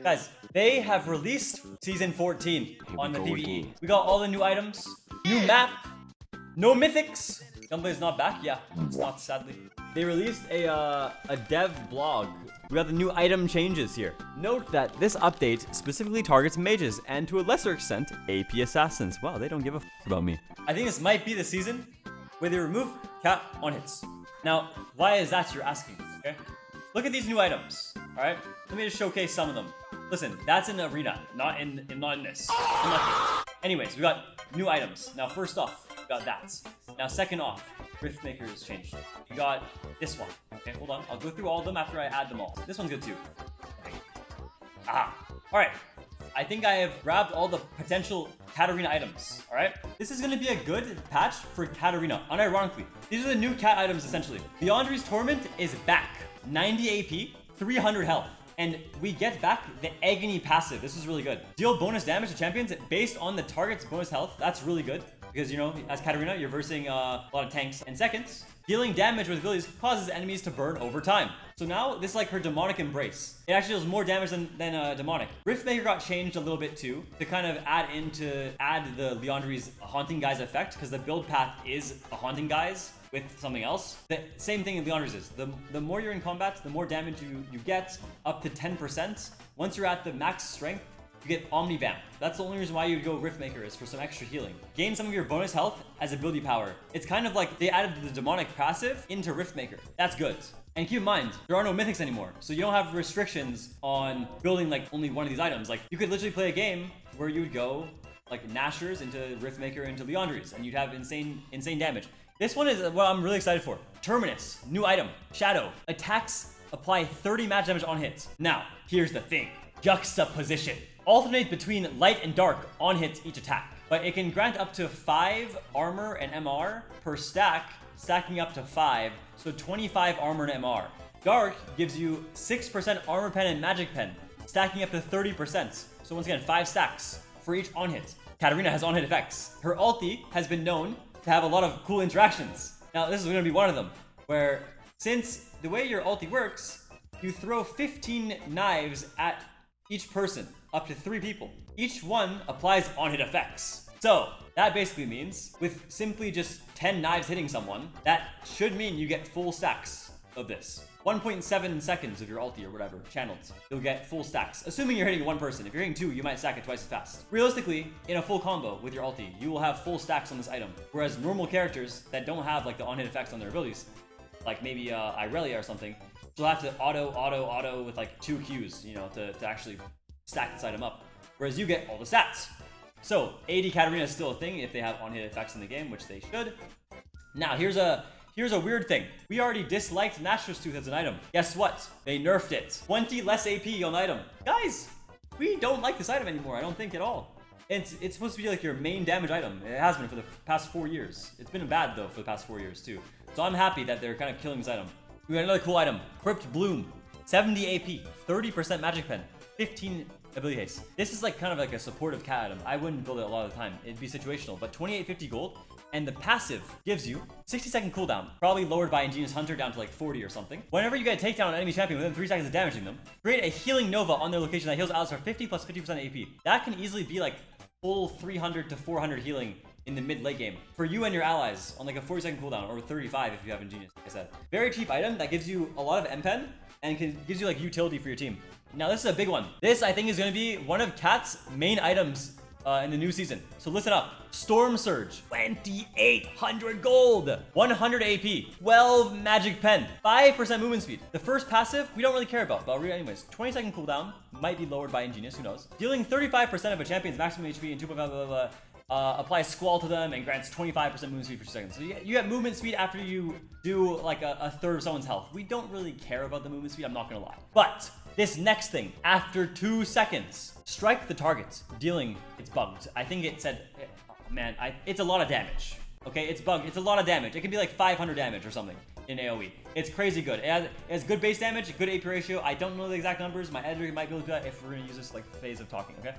Guys, they have released Season 14 on the PvE. We got all the new items, new map, no mythics. Gunblade is not back? Yeah, it's not, sadly. They released a dev blog. We got the new item changes here. Note that this update specifically targets mages and to a lesser extent, AP assassins. Wow, they don't give a f about me. I think this might be the season where they remove cat on hits. Now, why is that you're asking, okay? Look at these new items, all right? Let me just showcase some of them. Listen, that's in the arena, not in this. Unlucky. Anyways, we got new items. Now, first off, we got that. Now, second off, Riftmaker has changed. You got this one. Okay, hold on. I'll go through all of them after I add them all. This one's good too. Okay. All right. I think I have grabbed all the potential Katarina items. All right. This is going to be a good patch for Katarina. Unironically, these are the new cat items essentially. Liandry's Torment is back. 90 AP, 300 health. And we get back the Agony passive. This is really good. Deal bonus damage to champions based on the target's bonus health. That's really good. Because, you know, as Katarina, you're versing a lot of tanks and seconds. Dealing damage with abilities causes enemies to burn over time. So now, this is like her demonic embrace. It actually does more damage than demonic. Riftmaker got changed a little bit too, to kind of add the Liandry's Haunting Guise effect, because the build path is a Haunting Guise with something else. The same thing in Liandry's is. The more you're in combat, the more damage you get, up to 10%. Once you're at the max strength, you get Omnivamp. That's the only reason why you would go Riftmaker, is for some extra healing. Gain some of your bonus health as ability power. It's kind of like they added the demonic passive into Riftmaker. That's good. And keep in mind, there are no mythics anymore. So you don't have restrictions on building like only one of these items. Like you could literally play a game where you would go like Nashors into Riftmaker into Liandry's and you'd have insane damage. This one is what I'm really excited for. Terminus, new item, Shadow. Attacks apply 30 magic damage on hits. Now, here's the thing. Juxtaposition. Alternate between light and dark on hits each attack. But it can grant up to 5 armor and MR per stack, stacking up to 5, so 25 armor and MR. Dark gives you 6% armor pen and magic pen, stacking up to 30%. So once again, 5 stacks for each on hit. Katarina has on hit effects. Her ulti has been known to have a lot of cool interactions. Now this is going to be one of them, where since the way your ulti works, you throw 15 knives at each person, up to 3 people. Each one applies on-hit effects. So that basically means with simply just 10 knives hitting someone, that should mean you get full stacks of this. 1.7 seconds of your ulti or whatever, channeled, you'll get full stacks. Assuming you're hitting one person. If you're hitting 2, you might stack it twice as fast. Realistically, in a full combo with your ulti, you will have full stacks on this item. Whereas normal characters that don't have like the on-hit effects on their abilities, like maybe Irelia or something, you'll have to auto with like 2 Qs, you know, to actually stack this item up. Whereas you get all the stats. So AD Katarina is still a thing if they have on-hit effects in the game, which they should. Now here's a weird thing. We already disliked Nashor's Tooth as an item. Guess what? They nerfed it. 20 less AP on the item. Guys, we don't like this item anymore. I don't think at all. It's supposed to be like your main damage item. It has been for the past 4 years. It's been bad though for the past 4 years too. So I'm happy that they're kind of killing this item. We got another cool item. Cryptbloom. 70 AP, 30% magic pen, 15 ability haste. This is like kind of like a supportive cat item. I wouldn't build it a lot of the time. It'd be situational, but 2850 gold. And the passive gives you 60-second cooldown, probably lowered by Ingenious Hunter down to like 40 or something. Whenever you get a takedown on an enemy champion within 3 seconds of damaging them, create a healing nova on their location that heals allies for 50 plus 50% AP. That can easily be like full 300 to 400 healing in the mid-late game for you and your allies on like a 40-second cooldown, or 35 if you have Ingenious, like I said. Very cheap item that gives you a lot of MP and gives you like utility for your team. Now this is a big one. This I think is going to be one of Kat's main items in the new season. So listen up. Stormsurge, 2800 gold, 100 AP, 12 magic pen, 5% movement speed. The first passive we don't really care about, but I'll read it anyways. 20-second cooldown, might be lowered by Ingenious, who knows. Dealing 35% of a champion's maximum HP and 2.5 applies Squall to them and grants 25% movement speed for 2 seconds. So you get movement speed after you do like a third of someone's health. We don't really care about the movement speed, I'm not gonna lie. But this next thing, after 2 seconds, strike the target, dealing, it's bugged. I think it said, oh man, it's a lot of damage. Okay, it's bugged, it's a lot of damage. It can be like 500 damage or something in AoE. It's crazy good. It has good base damage, good AP ratio. I don't know the exact numbers. My editor might be able to do that if we're gonna use this like phase of talking, okay?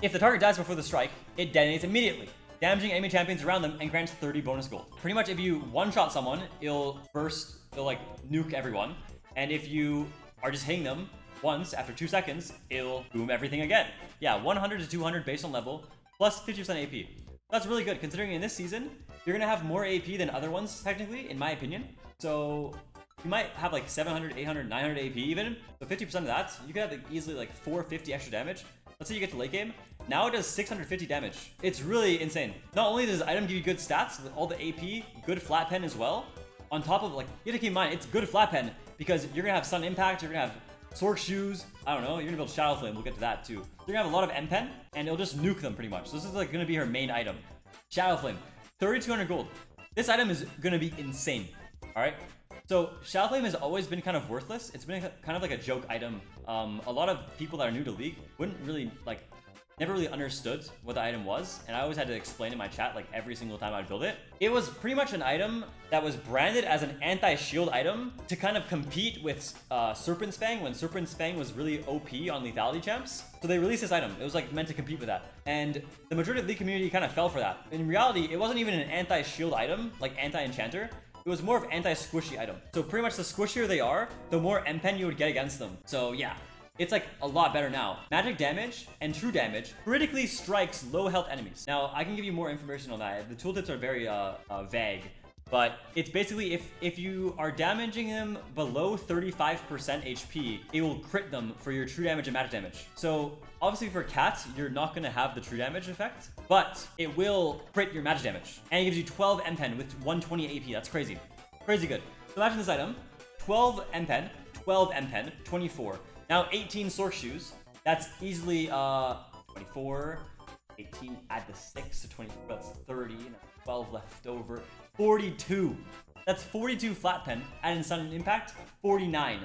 If the target dies before the strike, it detonates immediately, damaging enemy champions around them and grants 30 bonus gold. Pretty much if you one-shot someone, it'll like nuke everyone. And if you are just hitting them, once after 2 seconds, it'll boom everything again. Yeah, 100 to 200 based on level, plus 50% AP. That's really good, considering in this season, you're gonna have more AP than other ones, technically, in my opinion. So you might have like 700, 800, 900 AP even. So 50% of that, you could have like easily like 450 extra damage. Let's say you get to late game. Now it does 650 damage. It's really insane. Not only does this item give you good stats, all the AP, good flat pen as well. On top of, like, you have to keep in mind, it's good flat pen because you're gonna have Sun Impact, you're gonna have Sork Shoes, I don't know, you're gonna build Shadowflame, we'll get to that too. You're gonna have a lot of M-Pen, and it'll just nuke them pretty much. So this is like gonna be her main item. Shadowflame, 3,200 gold. This item is gonna be insane, all right? So Shadowflame has always been kind of worthless. It's been kind of like a joke item. A lot of people that are new to League wouldn't really, like, never really understood what the item was, and I always had to explain in my chat like every single time I'd build it. It was pretty much an item that was branded as an anti-shield item to kind of compete with Serpent's Fang when Serpent's Fang was really OP on lethality champs. So they released this item. It was like meant to compete with that. And the majority of the League community kind of fell for that. In reality, it wasn't even an anti-shield item, like anti-enchanter. It was more of anti-squishy item. So pretty much the squishier they are, the more M-Pen you would get against them. So yeah. It's like a lot better now. Magic damage and true damage critically strikes low health enemies. Now, I can give you more information on that. The tooltips are very vague, but it's basically if you are damaging them below 35% HP, it will crit them for your true damage and magic damage. So obviously for Cat, you're not gonna have the true damage effect, but it will crit your magic damage. And it gives you 12 M-Pen with 120 AP. That's crazy. Crazy good. So imagine this item, 12 M-Pen, 12 M-Pen, 24. Now 18 Sork Shoes, that's easily 24, 18, add the 6 to 20, that's 30, 12 left over, 42. That's 42 flat pen, add in Sun Impact, 49.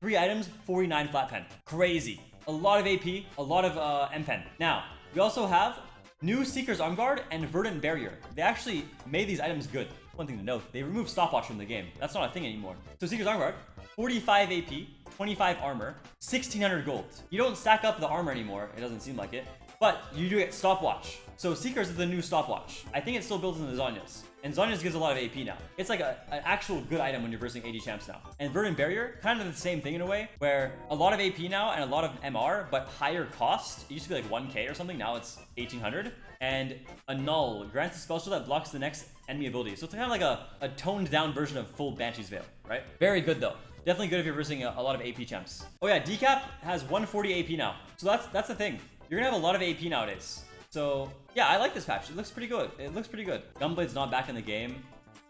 3 items, 49 flat pen. Crazy. A lot of AP, a lot of M-Pen. Now, we also have new Seeker's Armguard and Verdant Barrier. They actually made these items good. One thing to note, they removed stopwatch from the game. That's not a thing anymore. So Seeker's Armguard, 45 AP, 25 armor, 1,600 gold. You don't stack up the armor anymore, it doesn't seem like it, but you do get stopwatch. So Seekers is the new stopwatch. I think it still builds in the Zhonya's. And Zhonya's gives a lot of AP now. It's like an actual good item when you're versing AD champs now. And Verdant Barrier, kind of the same thing in a way, where a lot of AP now and a lot of MR, but higher cost. It used to be like 1k or something, now it's 1,800. And a null grants a spell shield that blocks the next enemy ability. So it's kind of like a toned down version of full Banshee's Veil, right? Very good though. Definitely good if you're versing a lot of AP champs. Oh yeah, Deathcap has 140 AP now. So that's the thing. You're gonna have a lot of AP nowadays. So yeah, I like this patch. It looks pretty good. It looks pretty good. Gunblade's not back in the game.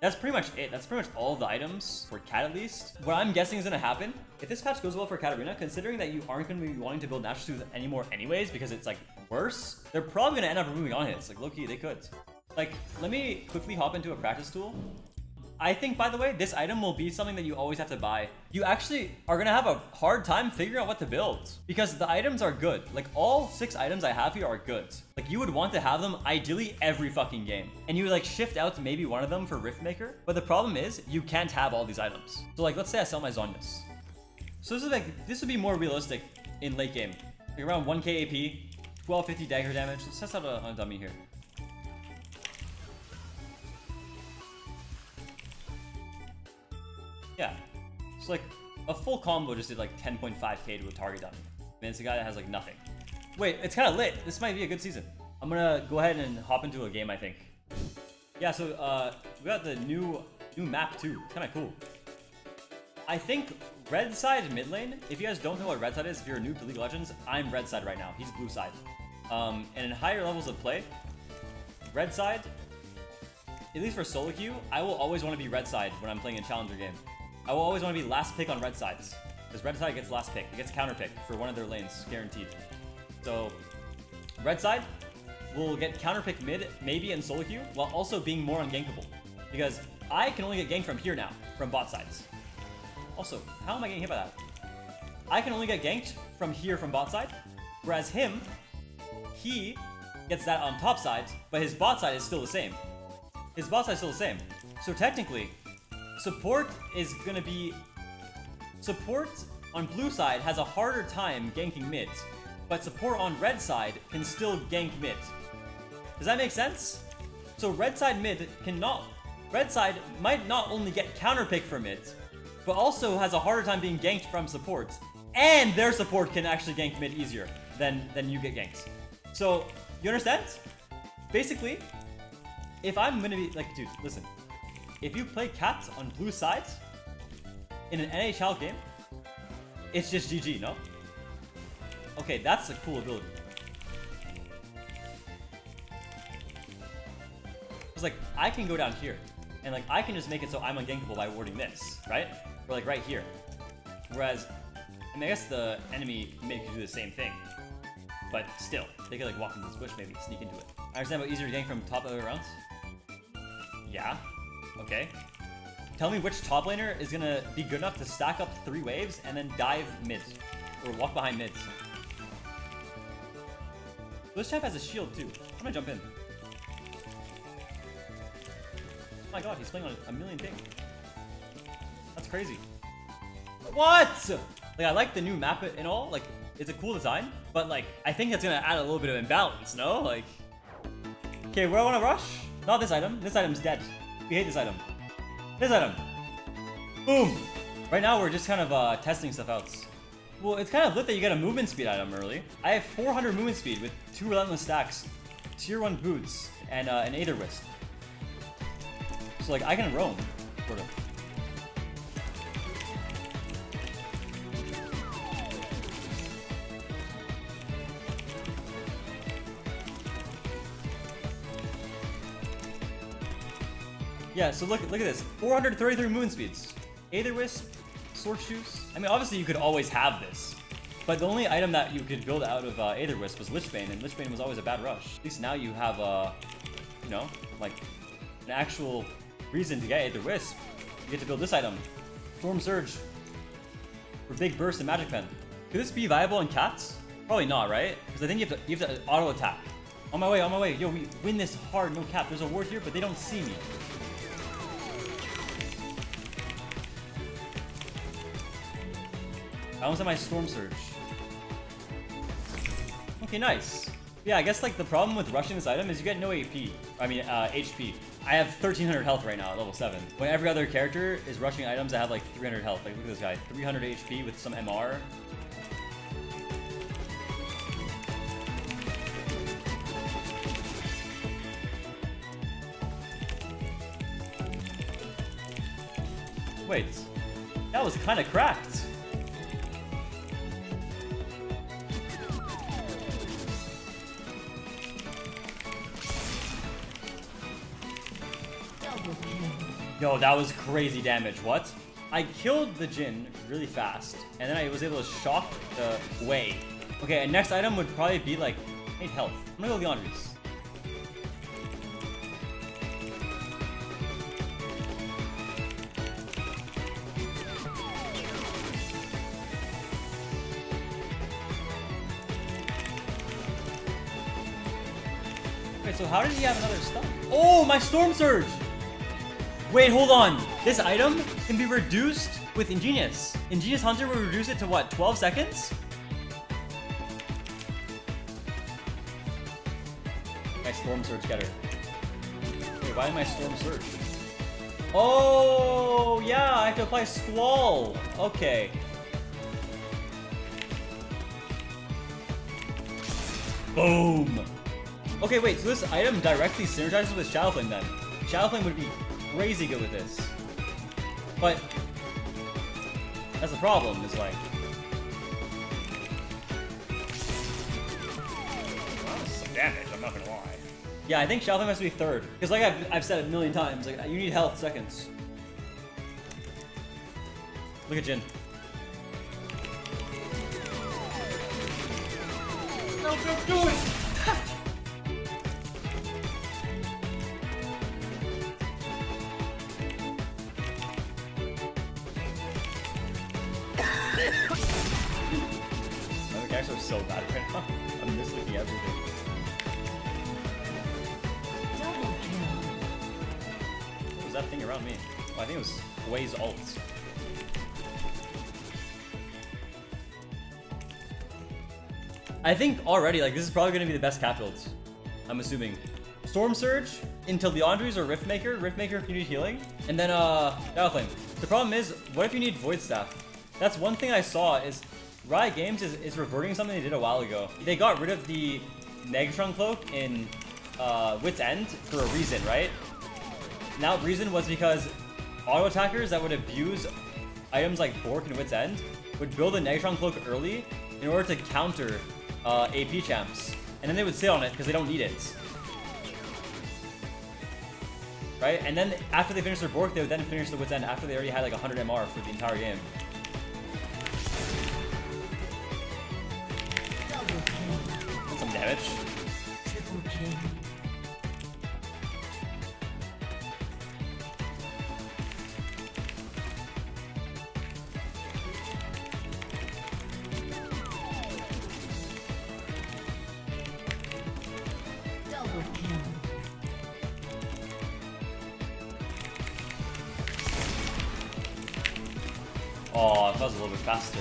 That's pretty much it. That's pretty much all of the items for Cat at least. What I'm guessing is gonna happen, if this patch goes well for Katarina, considering that you aren't gonna be wanting to build Nashor Tooth anymore anyways, because it's like worse, they're probably gonna end up removing on hits. Like low-key, they could. Like, let me quickly hop into a practice tool. I think, by the way, this item will be something that you always have to buy. You actually are gonna have a hard time figuring out what to build because the items are good. Like all 6 items I have here are good. Like you would want to have them ideally every fucking game. And you would like shift out to maybe one of them for Riftmaker. But the problem is you can't have all these items. So like, let's say I sell my Zhonya's. So this would be more realistic in late game. Like around 1k AP, 1250 dagger damage. Let's test out a dummy here. Yeah, it's like a full combo just did like 10.5k to a target dummy. I mean, it's a guy that has like nothing. Wait, it's kind of lit. This might be a good season. I'm gonna go ahead and hop into a game, I think. Yeah, so we got the new map too. It's kind of cool. I think red side mid lane. If you guys don't know what red side is, if you're new to League of Legends, I'm red side right now. He's blue side. And in higher levels of play, red side, at least for solo queue, I will always want to be red side when I'm playing a challenger game. I will always want to be last pick on red sides, because red side gets last pick. It gets counter pick for one of their lanes, guaranteed. So red side will get counter pick mid, maybe in solo queue, while also being more ungankable. Because I can only get ganked from here now, from bot sides. Also, how am I getting hit by that? I can only get ganked from here from bot side, whereas him, he gets that on top side, but his bot side is still the same. His bot side is still the same. So technically, support is gonna be... Support on blue side has a harder time ganking mid, but support on red side can still gank mid. Does that make sense? So red side mid cannot... Red side might not only get counter pick for mid, but also has a harder time being ganked from support. and their support can actually gank mid easier than you get ganked. So, you understand? Basically, if I'm gonna be like, dude, listen. If you play Kat on blue sides in an NHL game, it's just GG, no? Okay, that's a cool ability. It's like, I can go down here, and like, I can just make it so I'm ungankable by warding this, right? Or like right here. Whereas, I mean, I guess the enemy mid could do the same thing. But still, they could like walk into this bush, maybe sneak into it. I understand about easier to gank from top of the rounds. Yeah. Okay. Tell me which top laner is gonna be good enough to stack up 3 waves and then dive mid. Or walk behind mids. This chap has a shield too. I'm gonna jump in. Oh my god, he's playing on a million things. That's crazy. What? Like, I like the new map and all. Like, it's a cool design. But like, I think it's gonna add a little bit of imbalance, no? Like, okay, where I wanna rush? Not this item. This item's dead. We hate this item. This item. Boom. Right now, we're just kind of testing stuff out. Well, it's kind of lit that you get a movement speed item early. I have 400 movement speed with 2 relentless stacks, tier 1 boots, and an Aether Wisp. So like, I can roam, sort of. Yeah, so look at this. 433 movement speeds. Aether Wisp, Sword Shoes. I mean, obviously you could always have this. But the only item that you could build out of Aether Wisp was Lichbane, and Lichbane was always a bad rush. At least now you have, you know, like, an actual reason to get Aether Wisp. You get to build this item. Stormsurge. For big burst and Magic Pen. Could this be viable in Cats? Probably not, right? Because I think you have to auto attack. On my way. Yo, we win this hard, no cap. There's a ward here, but they don't see me. I almost have my Stormsurge. Okay, nice. Yeah, I guess like the problem with rushing this item is you get no AP. I mean, HP. I have 1300 health right now at level 7. When every other character is rushing items that have like 300 health. Like, look at this guy. 300 HP with some MR. Wait. That was kind of cracked. Yo, that was crazy damage. What? I killed the Jhin really fast, and then I was able to shock the Wei. Okay, and next item would probably be like 8 health. I'm gonna go Liandry's. Wait, so how did he have another stun? Oh, my Stormsurge! Wait, hold on. This item can be reduced with Ingenious. Ingenious Hunter will reduce it to what, 12 seconds? My Stormsurge getter. Wait, why am I Stormsurge? Oh, yeah, I have to apply Squall. Okay. Boom. Okay, wait, so this item directly synergizes with Shadowflame then. Shadowflame would be crazy good with this. But that's the problem, is like, well, that's some damage, I'm not gonna lie. Yeah, I think Shadowflame has to be third. Because like I've said a million times, like you need health seconds. Look at Jhin. No, don't do it! My guys are so bad right now. I'm mislooking everything. What was that thing around me? Oh, I think it was Wei's ult. I think already, like, this is probably going to be the best cap builds. I'm assuming. Stormsurge into Liandry's or Riftmaker. Riftmaker if you need healing. And then, Shadowflame. The problem is, what if you need Void Staff? That's one thing I saw is Riot Games is reverting something they did a while ago. They got rid of the Negatron Cloak in Wit's End for a reason, right? Now, reason was because auto attackers that would abuse items like Bork and Wit's End would build a Negatron Cloak early in order to counter AP champs. And then they would sit on it because they don't need it. Right? And then after they finish their Bork, they would then finish the Wit's End after they already had like 100 MR for the entire game. That's some damage. Triple kill. Double kill. Oh, that was a little bit faster.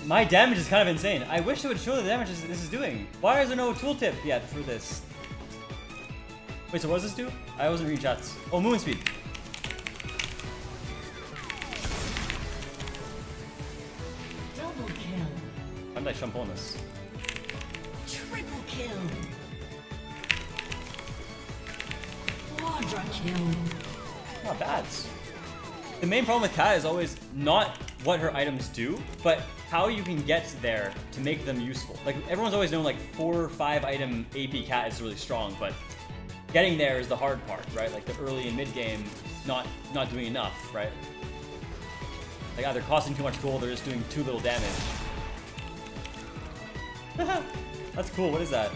My damage is kind of insane. I wish it would show the damage this is doing. Why is there no tooltip yet for this? Wait, so what does this do? I wasn't reading chats. Oh, movement speed. Double kill. How did I jump on this? Triple kill. Quadra kill. Not bad. The main problem with Kat is always not what her items do, but how you can get there to make them useful. Like, everyone's always known like 4 or 5 item AP Kat is really strong, but getting there is the hard part, right? Like the early and mid game, not doing enough, right? Like either costing too much gold or just doing too little damage. That's cool. What is that?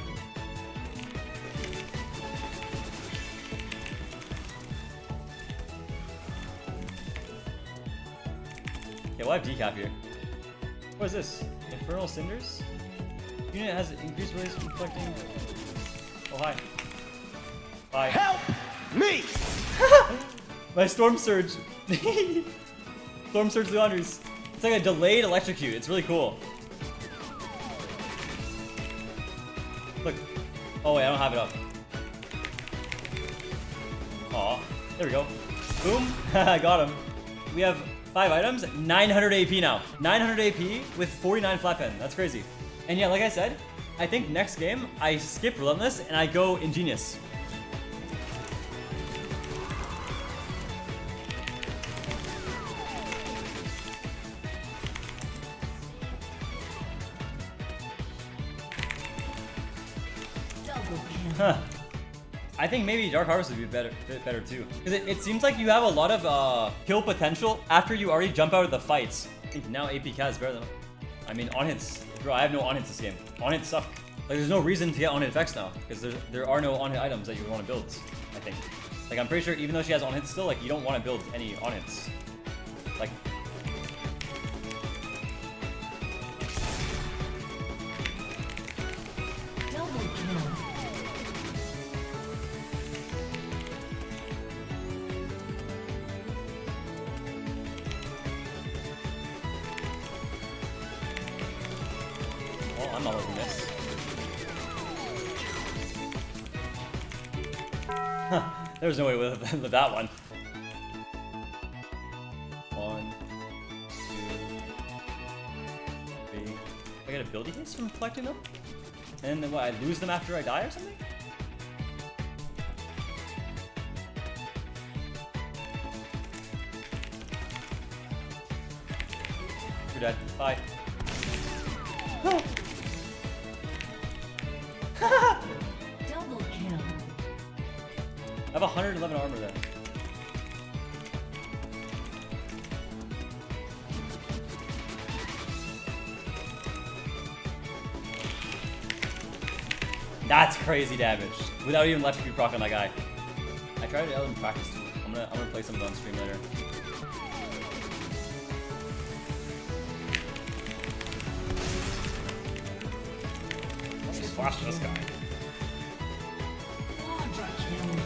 Okay, we'll have Deathcap here. What is this? Infernal Cinders? Unit has increased ways from collecting. Oh, hi. Hi. Help me! My Stormsurge. Stormsurge Liandry's. It's like a delayed electrocute. It's really cool. Look. Oh, wait, I don't have it up. Aw. There we go. Boom. I got him. We have 5 items, 900 AP now. 900 AP with 49 flat pen. That's crazy. And yeah, like I said, I think next game I skip Relentless and I go Ingenious. Double kill. Huh. I think maybe Dark Harvest would be bit better too. Because it seems like you have a lot of kill potential after you already jump out of the fights. I think now AP Cat is better than... I mean, on-hits. Bro, I have no on-hits this game. On-hits suck. Like, there's no reason to get on-hit effects now. Because there are no on-hit items that you want to build, I think. Like, I'm pretty sure even though she has on-hits still, like, you don't want to build any on-hits. Like... Double kill. Oh, I'm not looking this. Huh. There's no way with that one. 1, 2, 3. I get ability hits from collecting them? And then what, I lose them after I die or something? You're dead. Bye. Double kill. I have 111 armor there. That's crazy damage without even electrocute proc on that guy. I tried it out in practice too. I'm gonna play some of it on stream later. Let's just flash this guy. Quadra kill.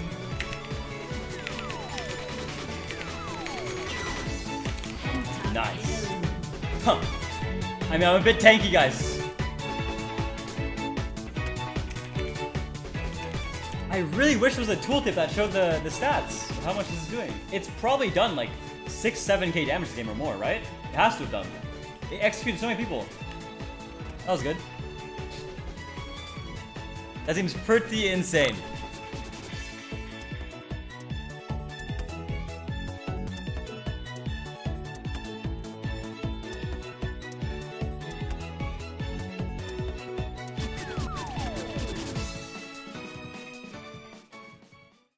Nice. Huh. I mean, I'm a bit tanky, guys. I really wish there was a tooltip that showed the stats of how much this is doing. It's probably done like 6-7k damage this game or more, right? It has to have done. It executed so many people. That was good. That seems pretty insane.